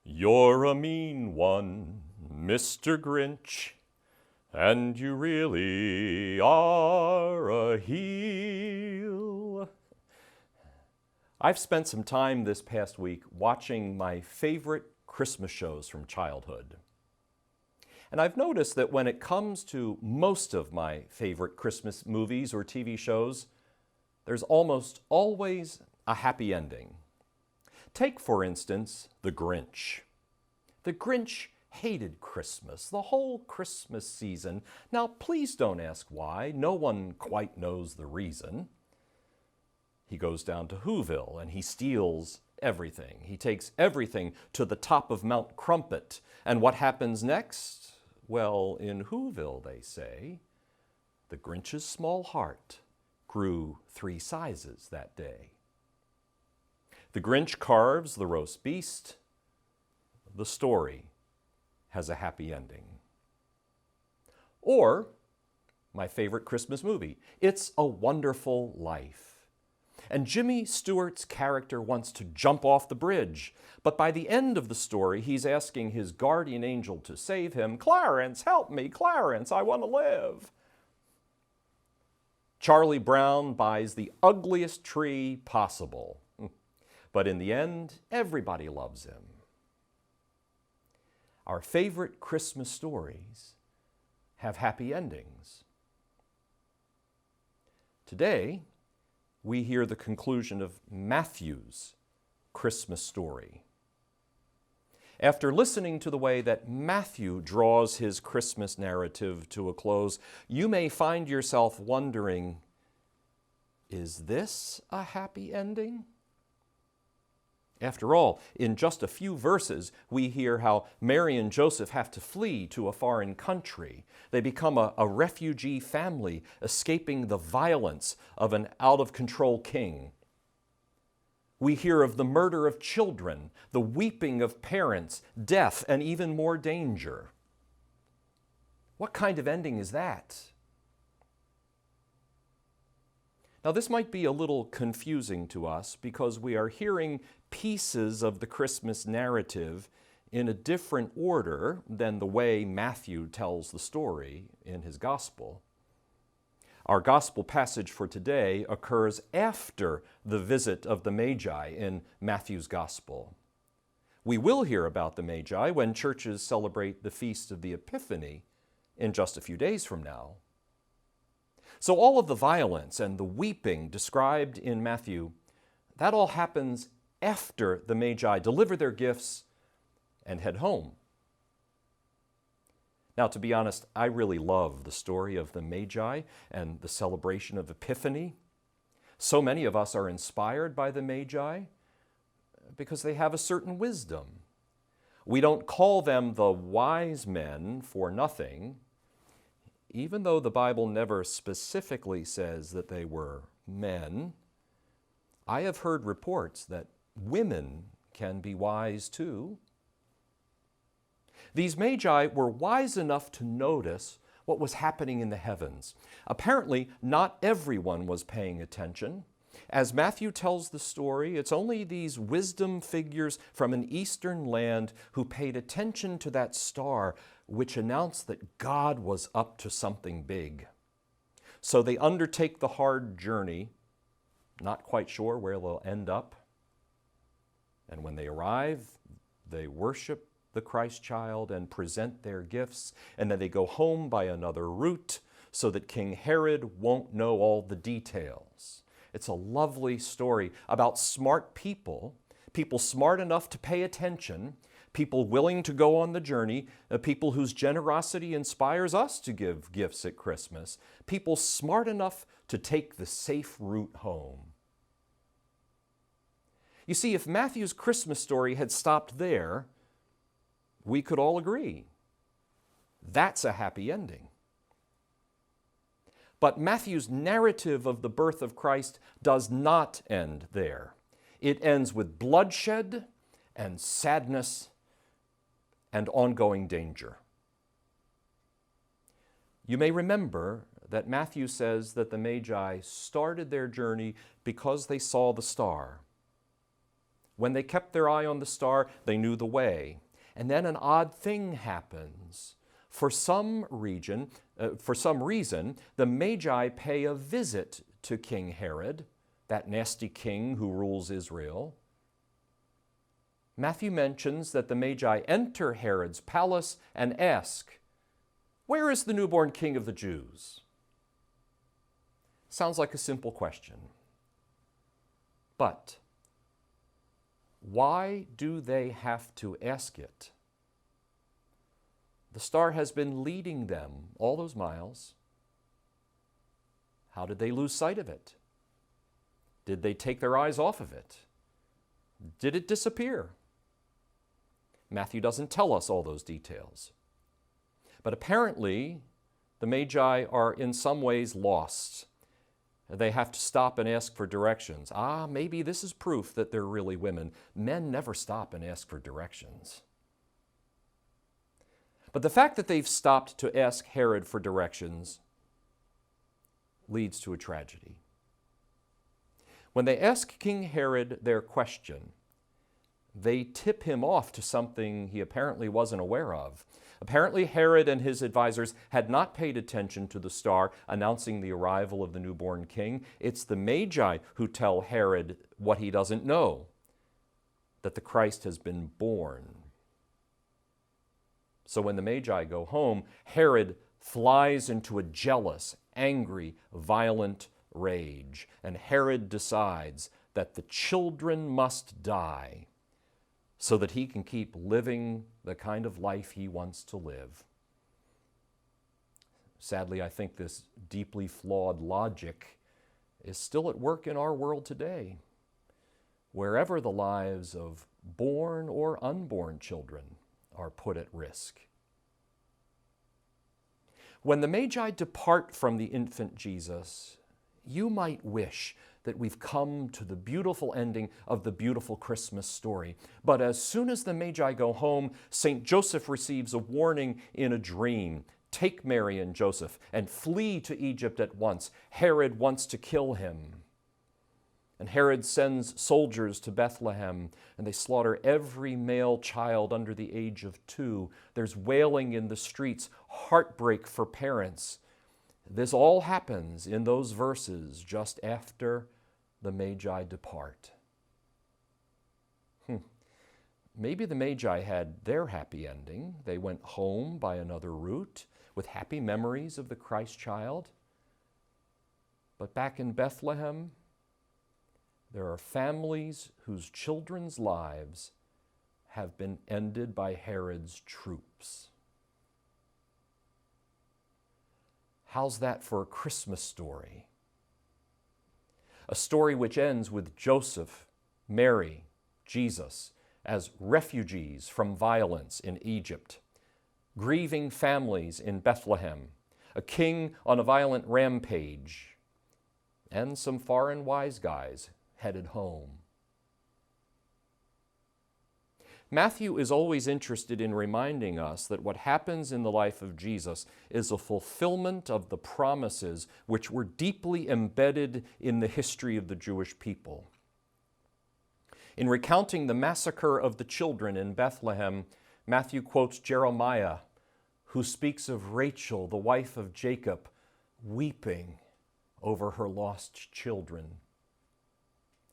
You're a mean one, Mr. Grinch, and you really are a heel. I've spent some time this past week watching my favorite Christmas shows from childhood. And I've noticed that when it comes to most of my favorite Christmas movies or TV shows, there's almost always a happy ending. Take, for instance, The Grinch. The Grinch hated Christmas, the whole Christmas season. Now, please don't ask why. No one quite knows the reason. He goes down to Whoville and he steals everything. He takes everything to the top of Mount Crumpet. And what happens next? Well, in Whoville, they say, the Grinch's small heart grew 3 sizes that day. The Grinch carves the roast beast. The story has a happy ending. Or, my favorite Christmas movie, It's a Wonderful Life. And Jimmy Stewart's character wants to jump off the bridge, but by the end of the story, he's asking his guardian angel to save him. Clarence, help me, Clarence, I want to live. Charlie Brown buys the ugliest tree possible. But in the end, everybody loves him. Our favorite Christmas stories have happy endings. Today, we hear the conclusion of Matthew's Christmas story. After listening to the way that Matthew draws his Christmas narrative to a close, you may find yourself wondering, is this a happy ending? After all, in just a few verses, we hear how Mary and Joseph have to flee to a foreign country. They become a refugee family, escaping the violence of an out-of-control king. We hear of the murder of children, the weeping of parents, death, and even more danger. What kind of ending is that? Now, this might be a little confusing to us because we are hearing pieces of the Christmas narrative in a different order than the way Matthew tells the story in his gospel. Our gospel passage for today occurs after the visit of the Magi in Matthew's gospel. We will hear about the Magi when churches celebrate the Feast of the Epiphany in just a few days from now. So all of the violence and the weeping described in Matthew, that all happens after the Magi deliver their gifts and head home. Now, to be honest, I really love the story of the Magi and the celebration of Epiphany. So many of us are inspired by the Magi because they have a certain wisdom. We don't call them the wise men for nothing, even though the Bible never specifically says that they were men. I have heard reports that women can be wise too. These Magi were wise enough to notice what was happening in the heavens. Apparently, not everyone was paying attention. As Matthew tells the story, it's only these wisdom figures from an eastern land who paid attention to that star, which announced that God was up to something big. So they undertake the hard journey, not quite sure where they'll end up. And when they arrive, they worship the Christ child and present their gifts, and then they go home by another route so that King Herod won't know all the details. It's a lovely story about smart people, people smart enough to pay attention, people willing to go on the journey, people whose generosity inspires us to give gifts at Christmas, people smart enough to take the safe route home. You see, if Matthew's Christmas story had stopped there, we could all agree that's a happy ending. But Matthew's narrative of the birth of Christ does not end there. It ends with bloodshed and sadness and ongoing danger. You may remember that Matthew says that the Magi started their journey because they saw the star. When they kept their eye on the star, they knew the way. And then an odd thing happens. For some reason, the Magi pay a visit to King Herod, that nasty king who rules Israel. Matthew mentions that the Magi enter Herod's palace and ask, "Where is the newborn king of the Jews?" Sounds like a simple question. But why do they have to ask it? The star has been leading them all those miles. How did they lose sight of it? Did they take their eyes off of it? Did it disappear? Matthew doesn't tell us all those details. But apparently, the Magi are in some ways lost. They have to stop and ask for directions. Maybe this is proof that they're really women. Men never stop and ask for directions. But the fact that they've stopped to ask Herod for directions leads to a tragedy. When they ask King Herod their question, they tip him off to something he apparently wasn't aware of. Apparently, Herod and his advisors had not paid attention to the star announcing the arrival of the newborn king. It's the Magi who tell Herod what he doesn't know, that the Christ has been born. So when the Magi go home, Herod flies into a jealous, angry, violent rage, and Herod decides that the children must die so that he can keep living the kind of life he wants to live. Sadly, I think this deeply flawed logic is still at work in our world today, wherever the lives of born or unborn children are put at risk. When the Magi depart from the infant Jesus, you might wish that we've come to the beautiful ending of the beautiful Christmas story. But as soon as the Magi go home, St. Joseph receives a warning in a dream. Take Mary and Joseph and flee to Egypt at once. Herod wants to kill him. And Herod sends soldiers to Bethlehem, and they slaughter every male child under the age of 2. There's wailing in the streets, heartbreak for parents. This all happens in those verses just after the Magi depart. Maybe the Magi had their happy ending. They went home by another route with happy memories of the Christ child. But back in Bethlehem, there are families whose children's lives have been ended by Herod's troops. How's that for a Christmas story? A story which ends with Joseph, Mary, Jesus as refugees from violence in Egypt, grieving families in Bethlehem, a king on a violent rampage, and some foreign wise guys headed home. Matthew is always interested in reminding us that what happens in the life of Jesus is a fulfillment of the promises which were deeply embedded in the history of the Jewish people. In recounting the massacre of the children in Bethlehem, Matthew quotes Jeremiah, who speaks of Rachel, the wife of Jacob, weeping over her lost children.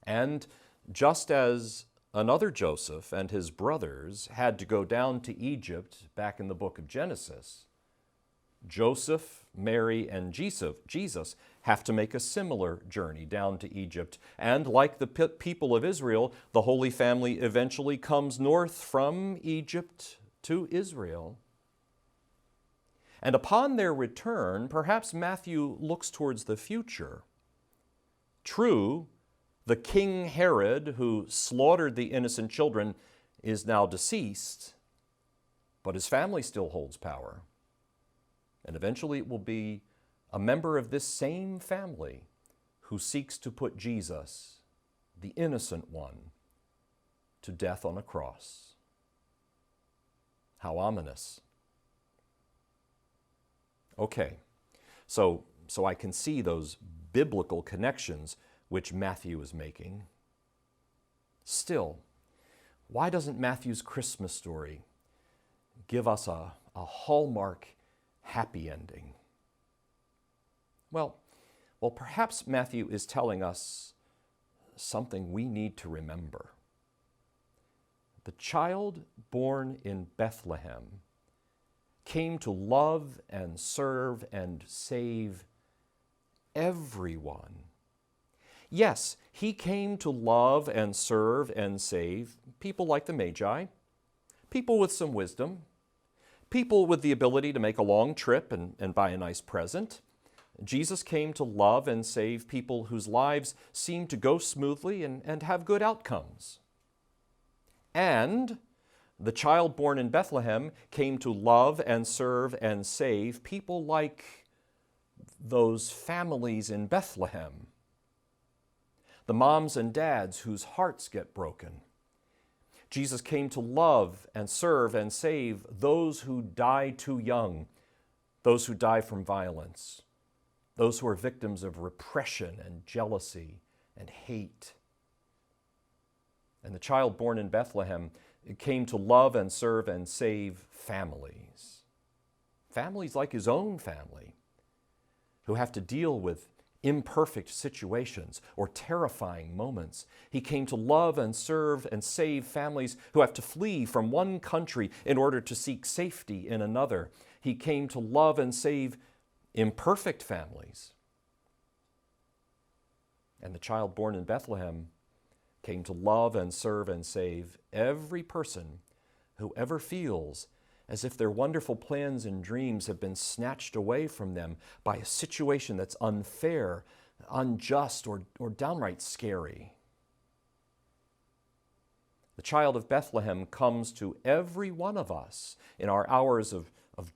And just as another Joseph and his brothers had to go down to Egypt back in the book of Genesis, Joseph, Mary, and Jesus have to make a similar journey down to Egypt. And like the people of Israel, the Holy Family eventually comes north from Egypt to Israel. And upon their return, perhaps Matthew looks towards the future. True, the King Herod, who slaughtered the innocent children, is now deceased, but his family still holds power. And eventually it will be a member of this same family who seeks to put Jesus, the innocent one, to death on a cross. How ominous. Okay, so I can see those biblical connections which Matthew is making. Still, Why doesn't Matthew's Christmas story give us a hallmark happy ending? Well, perhaps Matthew is telling us something we need to remember. The child born in Bethlehem came to love and serve and save everyone. Yes, he came to love and serve and save people like the Magi, people with some wisdom, people with the ability to make a long trip and buy a nice present. Jesus came to love and save people whose lives seem to go smoothly and have good outcomes. And the child born in Bethlehem came to love and serve and save people like those families in Bethlehem. The moms and dads whose hearts get broken. Jesus came to love and serve and save those who die too young, those who die from violence, those who are victims of repression and jealousy and hate. And the child born in Bethlehem came to love and serve and save families. Families like his own family, who have to deal with imperfect situations or terrifying moments. He came to love and serve and save families who have to flee from one country in order to seek safety in another. He came to love and save imperfect families. And the child born in Bethlehem came to love and serve and save every person who ever feels as if their wonderful plans and dreams have been snatched away from them by a situation that's unfair, unjust, or downright scary. The child of Bethlehem comes to every one of us in our hours of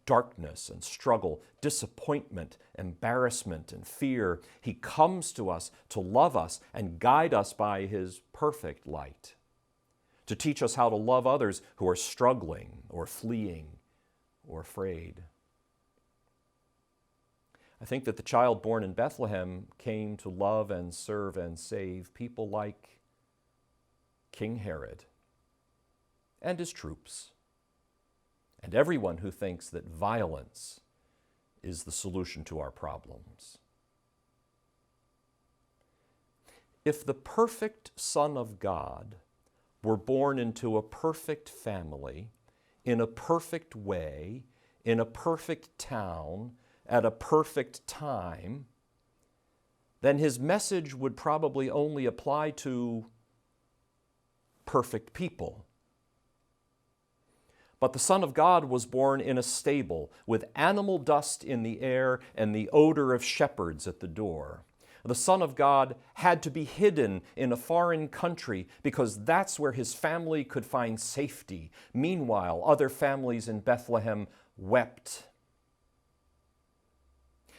darkness and struggle, disappointment, embarrassment, and fear. He comes to us to love us and guide us by his perfect light, to teach us how to love others who are struggling or fleeing or afraid. I think that the child born in Bethlehem came to love and serve and save people like King Herod and his troops, and everyone who thinks that violence is the solution to our problems. If the perfect Son of God were born into a perfect family, in a perfect way, in a perfect town, at a perfect time, then his message would probably only apply to perfect people. But the Son of God was born in a stable with animal dust in the air and the odor of shepherds at the door. The Son of God had to be hidden in a foreign country because that's where his family could find safety. Meanwhile, other families in Bethlehem wept.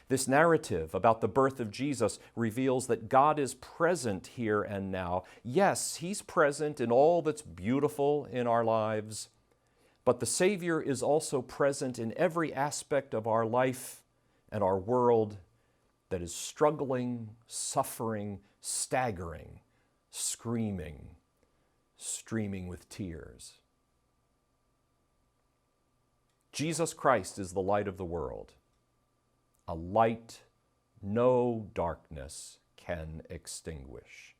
This narrative about the birth of Jesus reveals that God is present here and now. Yes, he's present in all that's beautiful in our lives, but the Savior is also present in every aspect of our life and our world that is struggling, suffering, staggering, screaming, streaming with tears. Jesus Christ is the light of the world, a light no darkness can extinguish.